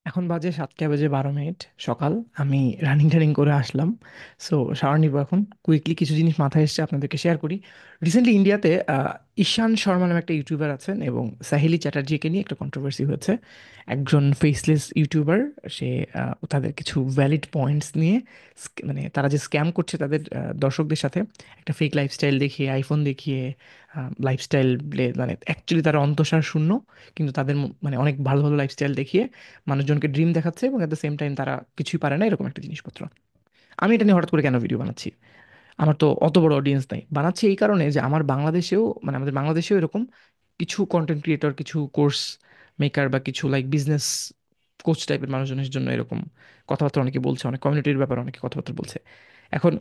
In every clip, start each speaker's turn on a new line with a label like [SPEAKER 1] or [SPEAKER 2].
[SPEAKER 1] এখন বাজে 7টা বেজে 12 মিনিট সকাল। আমি রানিং টানিং করে আসলাম। সো শাওয়ার নিবো এখন। কুইকলি কিছু জিনিস মাথায় এসেছে আপনাদেরকে শেয়ার করি। রিসেন্টলি ইন্ডিয়াতে ঈশান শর্মা নামে একটা ইউটিউবার আছেন এবং সাহিলি চ্যাটার্জিকে নিয়ে একটা কন্ট্রোভার্সি হয়েছে। একজন ফেসলেস ইউটিউবার, সে তাদের কিছু ভ্যালিড পয়েন্টস নিয়ে মানে তারা যে স্ক্যাম করছে তাদের দর্শকদের সাথে একটা ফেক লাইফস্টাইল দেখিয়ে, আইফোন দেখিয়ে, লাইফস্টাইল মানে অ্যাকচুয়ালি তারা অন্তঃসার শূন্য, কিন্তু তাদের মানে অনেক ভালো ভালো লাইফস্টাইল দেখিয়ে মানুষজনকে ড্রিম দেখাচ্ছে এবং এট দ্য সেম টাইম তারা কিছুই পারে না, এরকম একটা জিনিসপত্র। আমি এটা নিয়ে হঠাৎ করে কেন ভিডিও বানাচ্ছি? আমার তো অত বড় অডিয়েন্স নাই। বানাচ্ছি এই কারণে যে আমার বাংলাদেশেও, মানে আমাদের বাংলাদেশেও এরকম কিছু কন্টেন্ট ক্রিয়েটর, কিছু কোর্স মেকার বা কিছু লাইক বিজনেস কোচ টাইপের মানুষজনের জন্য এরকম কথাবার্তা অনেকে বলছে, অনেক কমিউনিটির ব্যাপারে অনেকে কথাবার্তা বলছে। এখন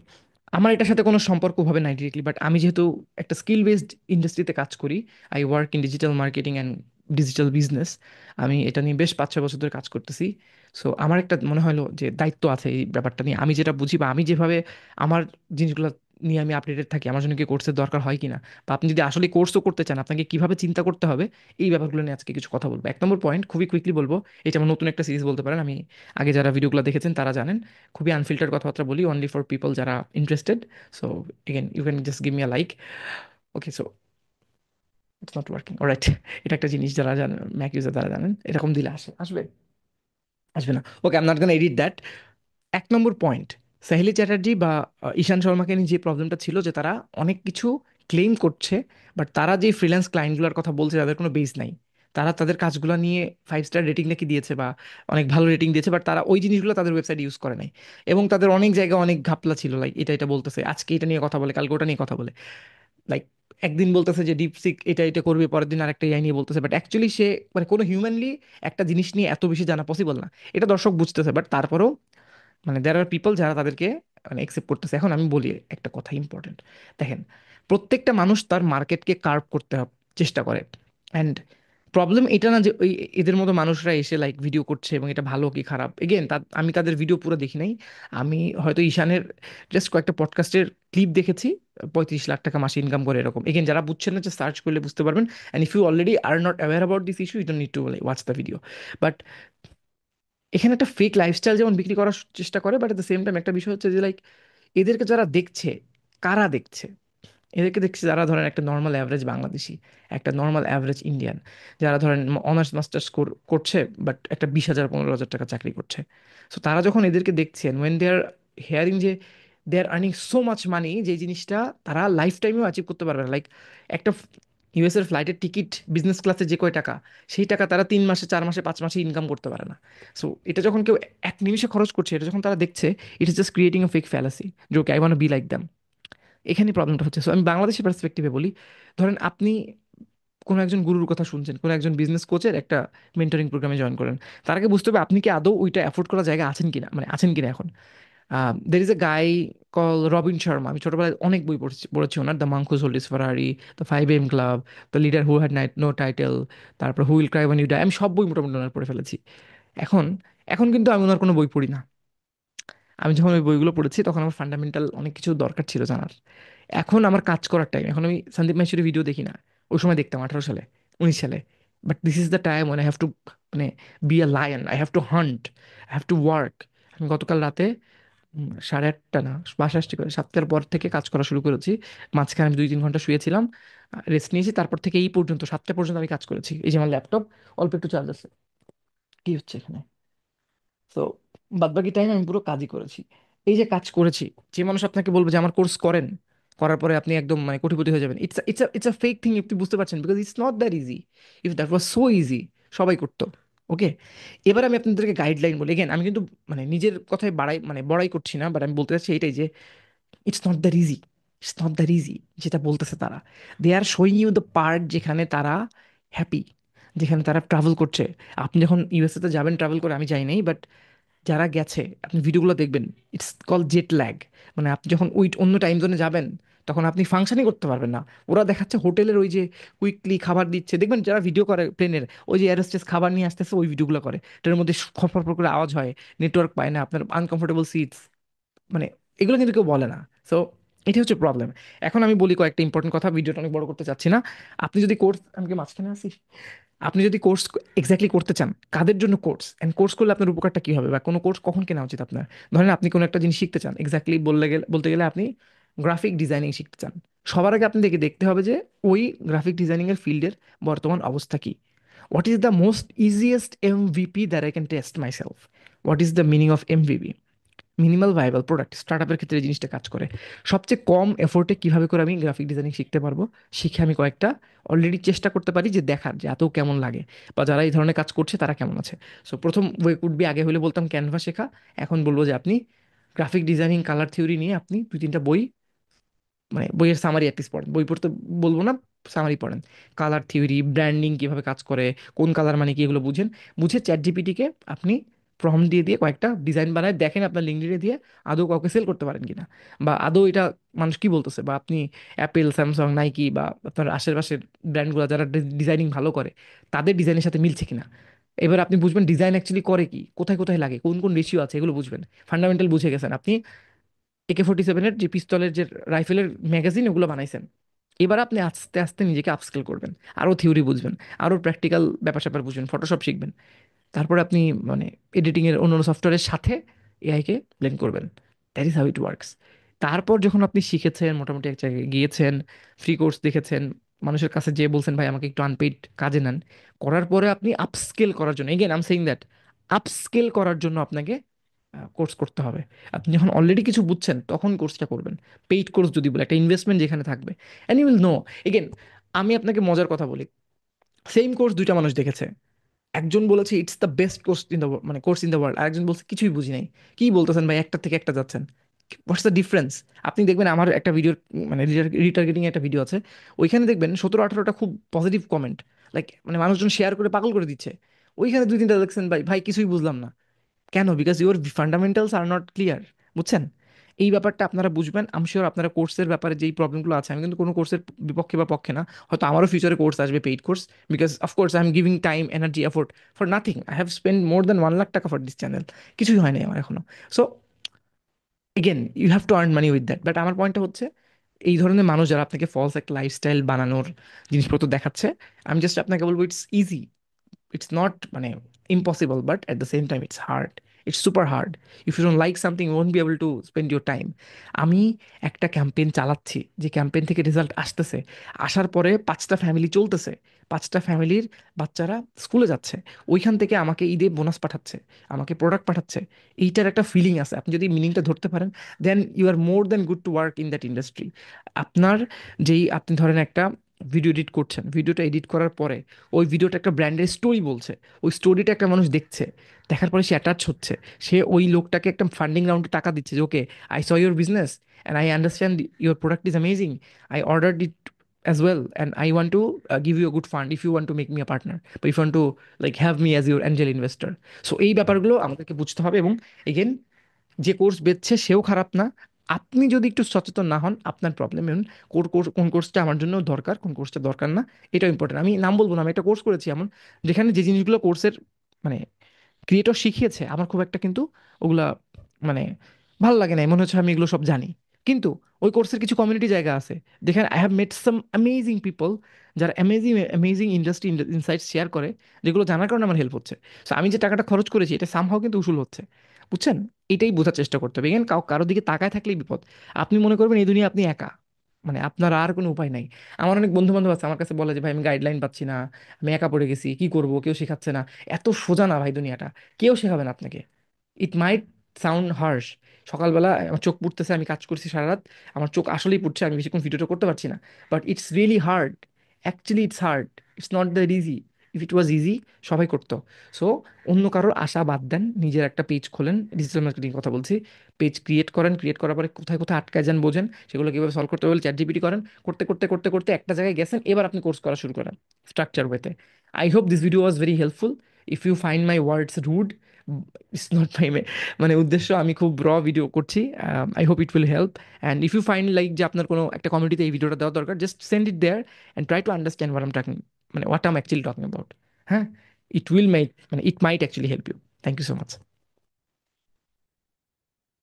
[SPEAKER 1] আমার এটার সাথে কোনো সম্পর্ক হবে না ডিরেক্টলি, বাট আমি যেহেতু একটা স্কিল বেসড ইন্ডাস্ট্রিতে কাজ করি, I work in digital marketing and digital business. আমি এটা নিয়ে বেশ 5-6 বছর ধরে কাজ করতেছি। সো আমার একটা মনে হলো যে দায়িত্ব আছে এই ব্যাপারটা নিয়ে। আমি যেটা বুঝি বা আমি যেভাবে আমার জিনিসগুলো নিয়ে আমি আপডেটেড থাকি, আমার জন্য কি কোর্সের দরকার হয় কিনা, বা আপনি যদি আসলে কোর্সও করতে চান আপনাকে কিভাবে চিন্তা করতে হবে, এই ব্যাপারগুলো নিয়ে আজকে কিছু কথা বলবো। 1 নম্বর পয়েন্ট খুবই কুইকলি বলবো, এটা আমার নতুন একটা সিরিজ বলতে পারেন। আমি আগে যারা ভিডিওগুলো দেখেছেন তারা জানেন, খুবই আনফিল্টার কথাবার্তা বলি, অনলি ফর পিপল যারা interested. So again you can just give me a like. Okay, so it's not working, alright. এটা একটা জিনিস যারা জানেন, ম্যাক ইউজার তারা জানেন, এরকম দিলে আসবে আসবে না। Okay, I am not gonna edit that. 1 নম্বর পয়েন্ট, সাহিলি চ্যাটার্জি বা ঈশান শর্মাকে নিয়ে যে প্রবলেমটা ছিল যে তারা অনেক কিছু ক্লেম করছে, বাট তারা যে ফ্রিল্যান্স ক্লায়েন্টগুলোর কথা বলছে তাদের কোনো বেস নাই। তারা তাদের কাজগুলো নিয়ে 5 স্টার রেটিং নাকি দিয়েছে বা অনেক ভালো রেটিং দিয়েছে, বাট তারা ওই জিনিসগুলো তাদের ওয়েবসাইট ইউজ করে নাই। এবং তাদের অনেক জায়গায় অনেক ঘাপলা ছিল, লাইক এটা এটা বলতেছে, আজকে এটা নিয়ে কথা বলে, কালকে ওটা নিয়ে কথা বলে। লাইক একদিন বলতেছে যে ডিপসিক এটা এটা করবে, পরের দিন আরেকটা এআই নিয়ে বলতেছে, বাট অ্যাকচুয়ালি সে মানে কোনো হিউম্যানলি একটা জিনিস নিয়ে এত বেশি জানা পসিবল না। এটা দর্শক বুঝতেছে, বাট তারপরেও মানে দেয়ার আর পিপল যারা তাদেরকে মানে একসেপ্ট করতেছে। এখন আমি বলি একটা কথা ইম্পর্টেন্ট, দেখেন, প্রত্যেকটা মানুষ তার মার্কেটকে কার্ভ করতে চেষ্টা করে। অ্যান্ড প্রবলেম এটা না যে ওই এদের মতো মানুষরা এসে লাইক ভিডিও করছে এবং এটা ভালো কি খারাপ, এগেন আমি তাদের ভিডিও পুরো দেখি নাই। আমি হয়তো ঈশানের জাস্ট কয়েকটা পডকাস্টের ক্লিপ দেখেছি। 35 লাখ টাকা মাসে ইনকাম করে এরকম। এগেন যারা বুঝছেন না, যে সার্চ করলে বুঝতে পারবেন। And if you already are not aware about this issue, you don't need to watch the video. But এখানে একটা ফেক লাইফস্টাইল যেমন বিক্রি করার চেষ্টা করে, but at the same time একটা বিষয় হচ্ছে যে লাইক এদেরকে যারা দেখছে, কারা দেখছে? এদেরকে দেখছে যারা ধরেন একটা নর্মাল অ্যাভারেজ বাংলাদেশি, একটা নর্মাল অ্যাভারেজ ইন্ডিয়ান, যারা ধরেন অনার্স মাস্টার্স করছে, বাট একটা 20,000 15,000 টাকা চাকরি করছে। সো তারা যখন এদেরকে দেখছেন, ওয়েন দে আর হেয়ারিং যে দে আর আর্নিং সো মাচ মানি, যে জিনিসটা তারা লাইফ টাইমেও অ্যাচিভ করতে পারবে না। লাইক একটা ইউএস এর ফ্লাইটের টিকিট বিজনেস ক্লাসে যে কয় টাকা, সেই টাকা তারা 3 মাসে, 4 মাসে, 5 মাসে ইনকাম করতে পারে না। সো এটা যখন কেউ 1 নিমিষে খরচ করছে, এটা যখন তারা দেখছে, it is just creating a fake fallacy, যে okay I want be like them. এখানেই প্রবলেমটা হচ্ছে। সো আমি বাংলাদেশের পার্সপেক্টিভে বলি, ধরেন আপনি কোনো একজন গুরুর কথা শুনছেন, কোনো একজন বিজনেস কোচের একটা মেন্টরিং প্রোগ্রামে জয়েন করেন। তার আগে বুঝতে হবে আপনি কি আদৌ ওইটা অ্যাফোর্ড করার জায়গা আছেন কিনা, মানে আছেন কিনা। এখন there is a guy call Robin Sharma. আমি ছোটবেলায় অনেক বই পড়েছি ওনার, the monk who sold his Ferrari, the 5 AM club, the leader who had night no title, তারপর who will cry when you die. আমি সব বই মোটামুটি ওনার পড়ে ফেলেছি। এখন এখন কিন্তু আমি ওনার কোনো বই পড়ি না। আমি যখন ওই বইগুলো পড়েছি তখন আমার ফান্ডামেন্টাল অনেক কিছু দরকার ছিল জানার। এখন আমার কাজ করার টাইম। এখন আমি সন্দীপ মাহেশ্বরী ভিডিও দেখি না। ওই সময় দেখতাম 18 সালে, 19 সালে। But this is the time one I have to মানে be a lion, I have to hunt, I have to work. আমি গতকাল রাতে 8:30 না, বাসায় আসতে করে 7টার পর থেকে কাজ করা শুরু করেছি। মাঝখানে আমি 2-3 ঘন্টা শুয়েছিলাম, রেস্ট নিয়েছি, তারপর থেকে এই পর্যন্ত 7টা পর্যন্ত আমি কাজ করেছি। এই যে আমার ল্যাপটপ অল্প একটু চার্জ আছে। কি হচ্ছে এখানে? তো বাদবাকি টাইম আমি পুরো কাজই করেছি। এই যে কাজ করেছি, যে মানুষ আপনাকে বলবে যে আমার কোর্স করেন, করার পরে আপনি একদম মানে কোটিপতি হয়ে যাবেন, ইটস আ ফেক থিং। আপনি বুঝতে পারছেন, because it's not that easy. If that was so easy, সবাই করতো। ওকে, এবার আমি আপনাদেরকে গাইডলাইন বলি। এগেন আমি কিন্তু মানে নিজের কথায় বড়াই করছি না, বাট আমি বলতে চাচ্ছি এইটাই যে it's not that easy. It's not that easy যেটা বলতেছে তারা। They are showing you the part যেখানে তারা হ্যাপি, যেখানে তারা ট্রাভেল করছে। আপনি যখন ইউএসএ তে যাবেন ট্রাভেল করে, আমি যাই নাই, বাট যারা গেছে আপনি ভিডিওগুলো দেখবেন, ইটস কল জেট ল্যাগ। মানে আপনি যখন ওই অন্য টাইম জোনে যাবেন, তখন আপনি ফাংশনই করতে পারবেন না। ওরা দেখাচ্ছে হোটেলের ওই যে কুইকলি খাবার দিচ্ছে, দেখবেন যারা ভিডিও করে প্লেনের, ওই যে এয়ারোস্টেস খাবার নিয়ে আসতেছে, ওই ভিডিওগুলো করে, ট্রেনের মধ্যে খপর করে আওয়াজ হয়, নেটওয়ার্ক পায় না, আপনার আনকমফোর্টেবল সিটস, মানে এগুলো কিন্তু কেউ বলে না। সো এটা হচ্ছে প্রবলেম। এখন আমি বলি কয়েকটা ইম্পর্টেন্ট কথা, ভিডিওটা অনেক বড় করতে চাচ্ছি না। আপনি যদি কোর্স, আমি কি মাঝখানে আসি, আপনি যদি কোর্স এক্স্যাক্টলি করতে চান, কাদের জন্য কোর্স, এন্ড কোর্স করলে আপনার উপকারটা কি হবে, বা কোনো কোর্স কখন কেনা উচিত আপনার। ধরেন আপনি কোনো একটা জিনিস শিখতে চান, এক্স্যাক্টলি বলতে গেলে আপনি গ্রাফিক ডিজাইনিং শিখতে চান। সবার আগে আপনি দেখতে হবে যে ওই গ্রাফিক ডিজাইনিং এর ফিল্ডের বর্তমান অবস্থা কি। What is the most easiest MVP that I can test my self. What is the meaning of MVP? Minimal viable product. স্টার্টআপের ক্ষেত্রে এই জিনিসটা কাজ করে। সবচেয়ে কম এফোর্টে কিভাবে করে আমি গ্রাফিক ডিজাইনিং শিখতে পারবো, শিখে আমি কয়েকটা অলরেডি চেষ্টা করতে পারি যে দেখার যে এত কেমন লাগে, বা যারা এই ধরনের কাজ করছে তারা কেমন আছে। সো প্রথম ওয়ে কুড বি, আগে হলে বলতাম ক্যানভা শেখা, এখন বলবো যে আপনি গ্রাফিক ডিজাইনিং কালার থিওরি নিয়ে আপনি দুই তিনটা বই, মানে বইয়ের সামারি অ্যাটলিস্ট পড়েন, বই পড়তে বলবো না, সামারি পড়েন। কালার থিওরি, ব্র্যান্ডিং কিভাবে কাজ করে, কোন কালার মানে কি, এগুলো বুঝেন। বুঝে চ্যাট জিপিটিকে আপনি প্রম্পট দিয়ে দিয়ে কয়েকটা ডিজাইন বানায় দেখেন আপনার লিঙ্কডইনে দিয়ে আদৌ কাউকে সেল করতে পারেন কিনা, বা আদৌ এটা মানুষ কি বলতেছে, বা আপনি অ্যাপেল, স্যামসাং, নাইকি বা আপনার আশেপাশের ব্র্যান্ডগুলো যারা ডিজাইনিং ভালো করে তাদের ডিজাইনের সাথে মিলছে কিনা। এবার আপনি বুঝবেন ডিজাইন অ্যাকচুয়ালি করে কি, কোথায় কোথায় লাগে, কোন কোন রেশিও আছে, এগুলো বুঝবেন। ফান্ডামেন্টাল বুঝে গেছেন আপনি, AK-47 যে পিস্তলের যে রাইফেলের ম্যাগাজিন ওগুলো বানাইছেন। এবার আপনি আস্তে আস্তে নিজেকে আপস্কেল করবেন, আরও থিওরি বুঝবেন, আরও প্র্যাকটিক্যাল ব্যাপার স্যাপার বুঝবেন, ফটোশপ শিখবেন। তারপরে আপনি মানে এডিটিংয়ের অন্য সফটওয়্যারের সাথে এআইকে ব্লেন্ড করবেন। That is how it works. তারপর যখন আপনি শিখেছেন, মোটামুটি এক জায়গায় গিয়েছেন, ফ্রি কোর্স দেখেছেন, মানুষের কাছে যেয়ে বলছেন ভাই আমাকে একটু আনপেইড কাজে নেন, করার পরে আপনি আপস্কেল করার জন্য, again I am saying that, upscale করার জন্য আপনাকে কোর্স করতে হবে। আপনি যখন অলরেডি কিছু বুঝছেন তখন কোর্সটা করবেন। পেইড কোর্স যদি বলে, একটা ইনভেস্টমেন্ট যেখানে থাকবে, and you will know. Again আমি আপনাকে মজার কথা বলি, সেম কোর্স দুইটা মানুষ দেখেছে, একজন বলেছে it's the best course in the, মানে কোর্স ইন দ্য ওয়ার্ল্ড, আর একজন বলছে কিছুই বুঝি নাই। কি বলতেছেন ভাই, একটা থেকে একটা যাচ্ছেন, হোয়াটস দ্য ডিফারেন্স? আপনি দেখবেন আমার একটা ভিডিওর, মানে রিটার্গেটিং একটা ভিডিও আছে, ওইখানে দেখবেন 17-18টা খুব পজিটিভ কমেন্ট, লাইক মানে মানুষজন শেয়ার করে পাগল করে দিচ্ছে। ওইখানে দুই তিনটা দেখছেন ভাই ভাই কিছুই বুঝলাম না। কেন? Because your fundamentals are not clear. বুঝছেন? এই ব্যাপারটা আপনারা বুঝবেন, আমি শিওর আপনারা কোর্সের ব্যাপারে যেই প্রবলেমগুলো আছে, আমি কিন্তু কোনো কোর্সের বিপক্ষে বা পক্ষে না, হয়তো আমারও ফিউচারে কোর্স আসবে, paid course, because of course I am giving time, energy, effort for nothing. I have spend more than 1 lakh টাকা ফর দিস চ্যানেল, কিছুই হয় নাই আমার এখনো। So again you have to earn money with that. But আমার পয়েন্টটা হচ্ছে, এই ধরনের মানুষ যারা আপনাকে ফলস একটা লাইফস্টাইল বানানোর জিনিসপত্র দেখাচ্ছে, আমি জাস্ট আপনাকে বলবো ইটস ইজি, it's not মানে impossible, but at the same time it's hard, it's super hard. If you don't like something you won't be able to spend your time. আমি একটা ক্যাম্পেইন চালাচ্ছি, যে ক্যাম্পেইন থেকে result আসতেছে, আসার পরে 5টা ফ্যামিলি চলতেছে, 5টা ফ্যামিলির বাচ্চারা স্কুলে যাচ্ছে, ওইখান থেকে আমাকে ঈদে বোনাস পাঠাচ্ছে, আমাকে প্রোডাক্ট পাঠাচ্ছে। এইটার একটা ফিলিং আছে, আপনি যদি মিনিংটা ধরতে পারেন, then you are more than good to work in that industry. আপনার যেই, আপনি ধরেন একটা ভিডিও এডিট করছেন, ভিডিওটা এডিট করার পরে ওই ভিডিওটা একটা ব্র্যান্ডের স্টোরি বলছে, ওই স্টোরিটা একটা মানুষ দেখছে, দেখার পরে সে অ্যাটাচ হচ্ছে, সে ওই লোকটাকে একটা ফান্ডিং রাউন্ডে টাকা দিচ্ছে যে okay, I saw your business and I understand your product is amazing, I ordered it as well and I want to give you a good fund if you want to make me a partner, but if you want to like have me as your angel investor. So এই ব্যাপারগুলো আমাদেরকে বুঝতে হবে। এবং again, যে course বেচছে সেও খারাপ না, আপনি যদি একটু সচেতন না হন আপনার প্রবলেম। এবং কোন কোর্সটা আমার জন্য দরকার, কোন কোর্সটা দরকার না, এটাও ইম্পর্টেন্ট। আমি নাম বলবো না, আমি একটা কোর্স করেছি এমন, যেখানে যে জিনিসগুলো কোর্সের মানে ক্রিয়েটর শিখিয়েছে আমার খুব একটা কিন্তু ওগুলা মানে ভালো লাগে না, মনে হচ্ছে আমি এগুলো সব জানি। কিন্তু ওই কোর্সের কিছু কমিউনিটি জায়গা আছে যেখানে I have met some amazing people, যারা amazing amazing industry insights share করে, যেগুলো জানার কারণে আমার হেল্প হচ্ছে। সো আমি যে টাকাটা খরচ করেছি এটা সামহাও কিন্তু উসুল হচ্ছে। বুঝছেন? এটাই বোঝার চেষ্টা করতে হবে। এখানে কারোর দিকে তাকায় থাকলেই বিপদ। আপনি মনে করবেন এই দুনিয়া আপনি একা, মানে আপনার আর কোনো উপায় নাই। আমার অনেক বন্ধু বান্ধব আছে আমার কাছে বলে যে ভাই আমি গাইডলাইন পাচ্ছি না, আমি একা পড়ে গেছি, কি করব, কেউ শেখাচ্ছে না। এত সোজা না ভাই দুনিয়াটা, কেউ শেখাবে না আপনাকে। ইট মাইট সাউন্ড হার্শ। সকালবেলা আমার চোখ পুড়তেছে, আমি কাজ করছি সারা রাত, আমার চোখ আসলেই পুড়ছে, আমি বেশিক্ষণ ভিডিওটা করতে পারছি না, but it's really hard. Actually it's hard, it's not that easy. If it was easy সবাই করতো। সো অন্য কারোর আশা বাদ দেন, নিজের একটা পেজ খোলেন, ডিজিটাল মার্কেটিং কথা বলছি, পেজ ক্রিয়েট করেন, ক্রিয়েট করার পরে কোথায় কোথায় আটকায় যান বোঝেন, সেগুলো কীভাবে সলভ করতে হবে চ্যাট জিপিটি করেন, করতে করতে করতে করতে একটা জায়গায় গেছেন, এবার আপনি কোর্স করা শুরু করেন স্ট্রাকচার ওয়েতে। I hope this video was very helpful. If you find my words rude, it's not my মানে উদ্দেশ্য, আমি খুব ভিডিও করছি, I hope it will help. And if you find like যে আপনার কোনো একটা কমিউনিটিতে এই ভিডিওটা দেওয়া দরকার, just send it there and try to understand what am talking, মানে what am actually talking about. হ্যাঁ, ইট উইল মেক, মানে it might actually help you. Thank you so much.